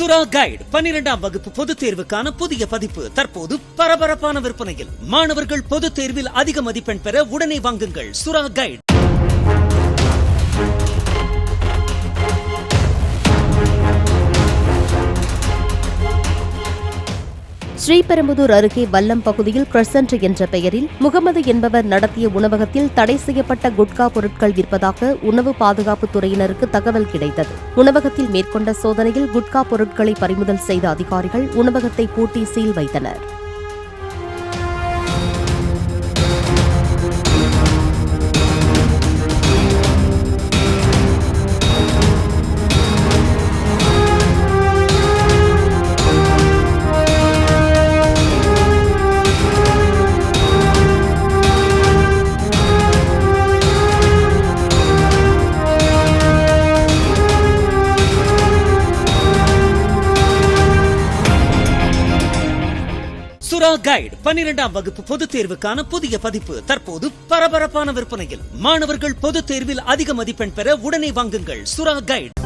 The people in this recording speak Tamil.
சுறா கைடு 12ஆம் வகுப்பு பொதுத் தேர்வுக்கான புதிய பதிப்பு தற்போது பரபரப்பான விற்பனையில். மாணவர்கள் பொதுத் தேர்வில் அதிக மதிப்பெண் பெற உடனே வாங்குங்கள் சுறா கைடு. ஸ்ரீபெரும்புதூர் அருகே வல்லம் பகுதியில் கிரசன்ட் என்ற பெயரில் முகமது என்பவர் நடத்திய உணவகத்தில் தடை செய்யப்பட்ட குட்கா பொருட்கள் விற்பதாக உணவு பாதுகாப்புத் துறையினருக்கு தகவல் கிடைத்தது. உணவகத்தில் மேற்கொண்ட சோதனையில் குட்கா பொருட்களை பறிமுதல் செய்த அதிகாரிகள் உணவகத்தை பூட்டி சீல் வைத்தனர். சுறா கைடு 12ஆம் வகுப்பு பொதுத் தேர்வுக்கான புதிய பதிப்பு தற்போது பரபரப்பான விற்பனையில். மாணவர்கள் பொதுத் தேர்வில் அதிக மதிப்பெண் பெற உடனே வாங்குங்கள் சுறா கைடு.